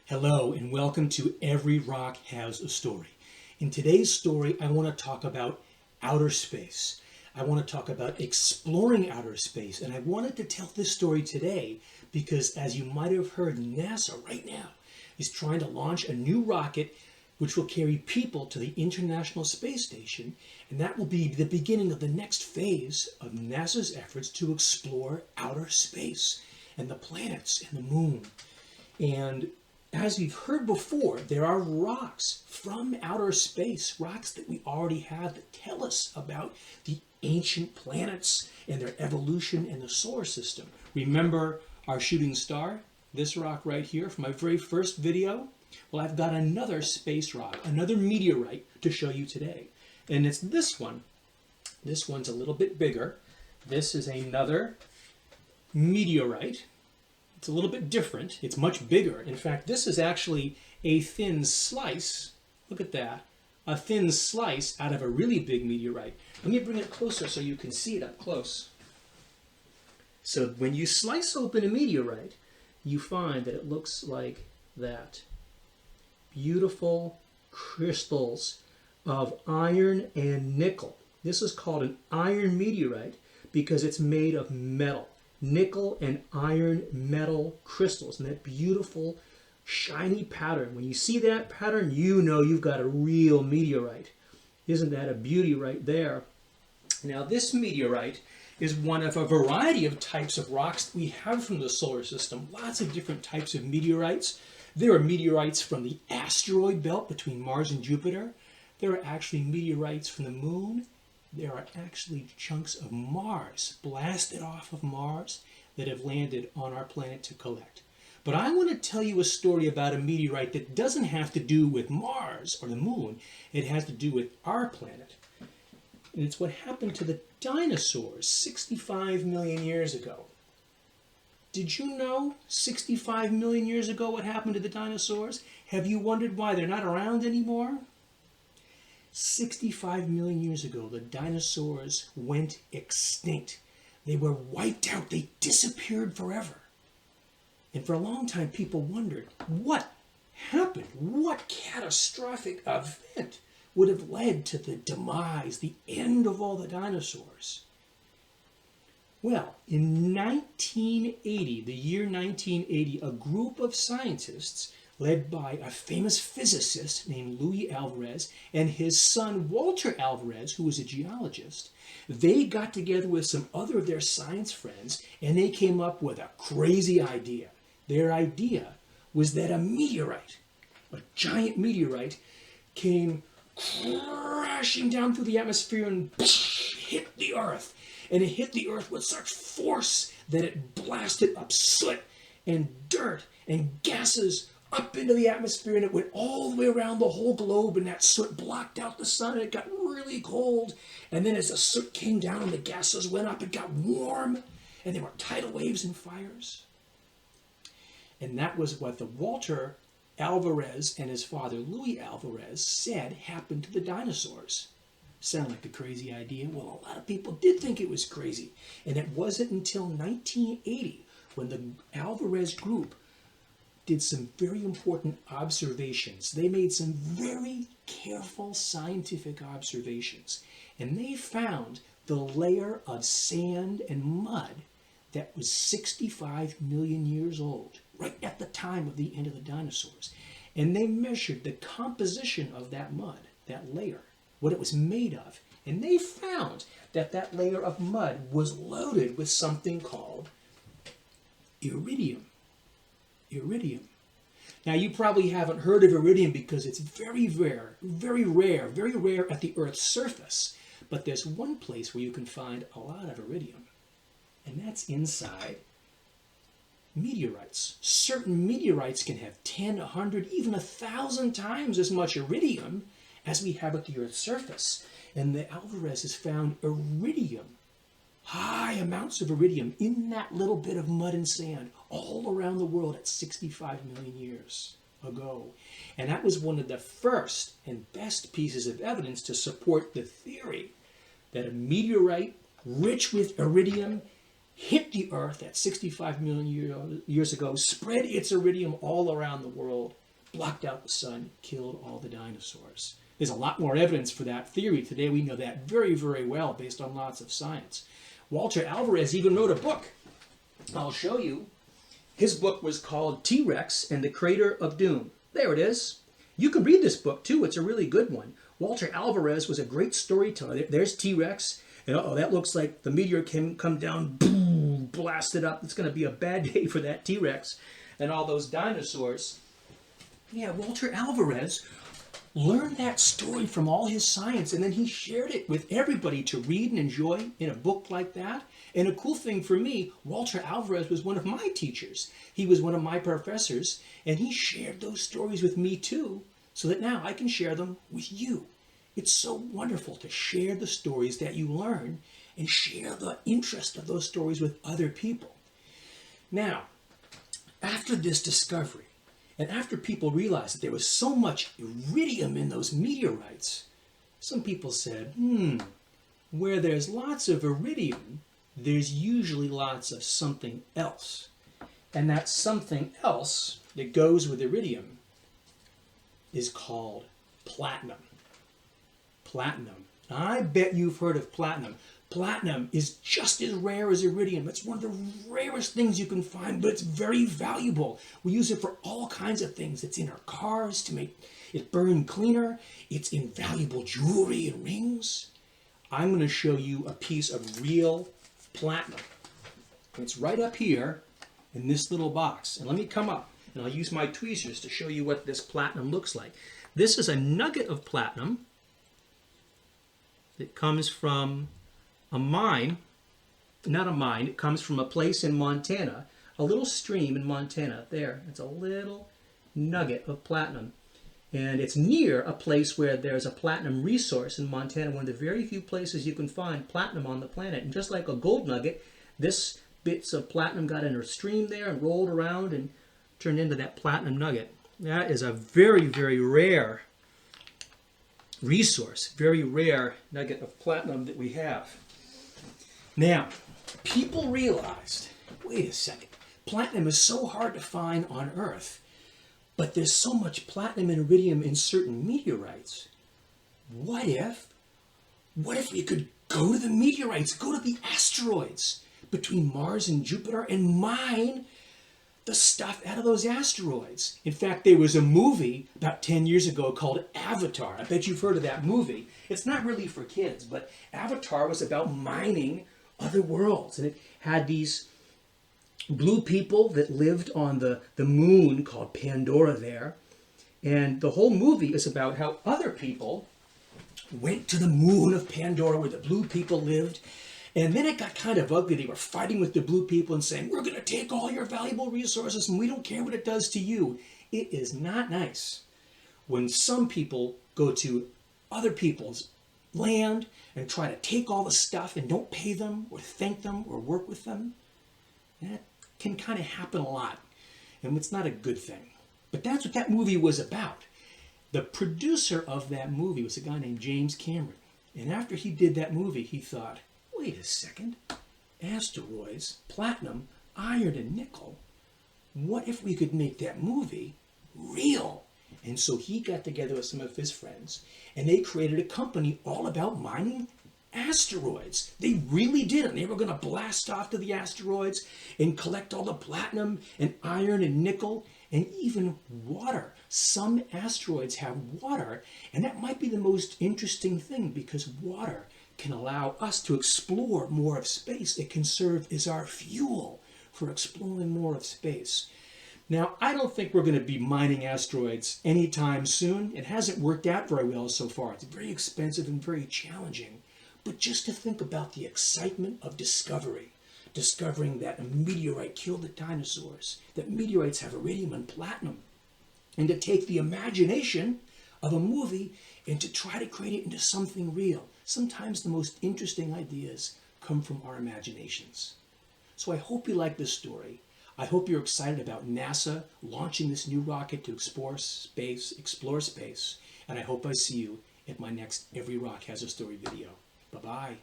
Hello and welcome to Every Rock Has a Story. In today's story, I want to talk about outer space. I want to talk about exploring outer space, and I wanted to tell this story today because, as you might have heard, NASA right now is trying to launch a new rocket which will carry people to the International Space Station, and that will be the beginning of the next phase of NASA's efforts to explore outer space and the planets and the moon. And as we've heard before, there are rocks from outer space, rocks that we already have that tell us about the ancient planets and their evolution in the solar system. Remember our shooting star, this rock right here from my very first video? Well, I've got another space rock, another meteorite to show you today. And it's this one. This one's a little bit bigger. This is another meteorite. It's a little bit different. It's much bigger. In fact, this is actually a thin slice. Look at that. A thin slice out of a really big meteorite. Let me bring it closer so you can see it up close. So when you slice open a meteorite, you find that it looks like that. Beautiful crystals of iron and nickel. This is called an iron meteorite because it's made of metal. Nickel and iron metal crystals, and that beautiful shiny pattern. When you see that pattern, you know you've got a real meteorite. Isn't that a beauty right there? Now, this meteorite is one of a variety of types of rocks that we have from the solar system. Lots of different types of meteorites. There are meteorites from the asteroid belt between Mars and Jupiter. There are actually meteorites from the moon. There are actually chunks of Mars, blasted off of Mars, that have landed on our planet to collect. But I want to tell you a story about a meteorite that doesn't have to do with Mars or the moon. It has to do with our planet. And it's what happened to the dinosaurs 65 million years ago. Did you know 65 million years ago what happened to the dinosaurs? Have you wondered why they're not around anymore? 65 million years ago, the dinosaurs went extinct. They were wiped out. They disappeared forever. And for a long time, people wondered, what happened? What catastrophic event would have led to the demise, the end of all the dinosaurs? Well, in 1980, the year 1980, a group of scientists led by a famous physicist named Luis Alvarez and his son Walter Alvarez, who was a geologist, they got together with some other of their science friends and they came up with a crazy idea. Their idea was that a meteorite, a giant meteorite, came crashing down through the atmosphere and hit the Earth. And it hit the Earth with such force that it blasted up soot and dirt and gases up into the atmosphere, and it went all the way around the whole globe, and that soot blocked out the sun, and it got really cold. And then as the soot came down and the gases went up, it got warm, and there were tidal waves and fires. And that was what the Walter Alvarez and his father Luis Alvarez said happened to the dinosaurs. Sound like a crazy idea? Well, a lot of people did think it was crazy. And it wasn't until 1980 when the Alvarez group did some very important observations. They made some very careful scientific observations, and they found the layer of sand and mud that was 65 million years old, right at the time of the end of the dinosaurs. And they measured the composition of that mud, that layer, what it was made of, and they found that that layer of mud was loaded with something called iridium. Iridium. Now, you probably haven't heard of iridium because it's very rare at the Earth's surface. But there's one place where you can find a lot of iridium, and that's inside meteorites. Certain meteorites can have 10, 100, even 1,000 times as much iridium as we have at the Earth's surface. And the Alvarez has found iridium, high amounts of iridium in that little bit of mud and sand all around the world at 65 million years ago. And that was one of the first and best pieces of evidence to support the theory that a meteorite rich with iridium hit the Earth at 65 million years ago, spread its iridium all around the world, blocked out the sun, killed all the dinosaurs. There's a lot more evidence for that theory. Today we know that very, very well based on lots of science. Walter Alvarez even wrote a book. I'll show you. His book was called T-Rex and the Crater of Doom. There it is. You can read this book too. It's a really good one. Walter Alvarez was a great storyteller. There's T-Rex. And uh-oh, that looks like the meteor can come down, boom, blast it up. It's going to be a bad day for that T-Rex and all those dinosaurs. Yeah, Walter Alvarez learned that story from all his science, and then he shared it with everybody to read and enjoy in a book like that. And a cool thing for me, Walter Alvarez was one of my teachers. He was one of my professors, and he shared those stories with me too, so that now I can share them with you. It's so wonderful to share the stories that you learn and share the interest of those stories with other people. Now, after this discovery, and after people realized that there was so much iridium in those meteorites, some people said, where there's lots of iridium, there's usually lots of something else. And that something else that goes with iridium is called platinum. Platinum. I bet you've heard of platinum. Platinum is just as rare as iridium. It's one of the rarest things you can find, but it's very valuable. We use it for all kinds of things. It's in our cars to make it burn cleaner. It's in valuable jewelry and rings. I'm going to show you a piece of real platinum. It's right up here in this little box. And let me come up, and I'll use my tweezers to show you what this platinum looks like. This is a nugget of platinum that comes from a mine, not a mine, it comes from a place in Montana, a little stream in Montana. There, it's a little nugget of platinum. And it's near a place where there's a platinum resource in Montana, one of the very few places you can find platinum on the planet. And just like a gold nugget, this bits of platinum got in a stream there and rolled around and turned into that platinum nugget. That is a very, very rare resource, very rare nugget of platinum that we have. Now, people realized, wait a second, platinum is so hard to find on Earth, but there's so much platinum and iridium in certain meteorites. What if we could go to the meteorites, go to the asteroids between Mars and Jupiter and mine the stuff out of those asteroids? In fact, there was a movie about 10 years ago called Avatar. I bet you've heard of that movie. It's not really for kids, but Avatar was about mining other worlds. And it had these blue people that lived on the moon called Pandora there. And the whole movie is about how other people went to the moon of Pandora where the blue people lived. And then it got kind of ugly. They were fighting with the blue people and saying, we're going to take all your valuable resources and we don't care what it does to you. It is not nice when some people go to other people's land and try to take all the stuff and don't pay them or thank them or work with them. That can kind of happen a lot. And it's not a good thing. But that's what that movie was about. The producer of that movie was a guy named James Cameron. And after he did that movie, he thought, wait a second, asteroids, platinum, iron, and nickel, what if we could make that movie real? And so he got together with some of his friends, and they created a company all about mining asteroids. They really did, and they were going to blast off to the asteroids and collect all the platinum and iron and nickel and even water. Some asteroids have water, and that might be the most interesting thing because water can allow us to explore more of space. It can serve as our fuel for exploring more of space. Now, I don't think we're going to be mining asteroids anytime soon. It hasn't worked out very well so far. It's very expensive and very challenging. But just to think about the excitement of discovery, discovering that a meteorite killed the dinosaurs, that meteorites have iridium and platinum, and to take the imagination of a movie and to try to create it into something real. Sometimes the most interesting ideas come from our imaginations. So I hope you like this story. I hope you're excited about NASA launching this new rocket to explore space. And I hope I see you at my next Every Rock Has a Story video. Bye-bye.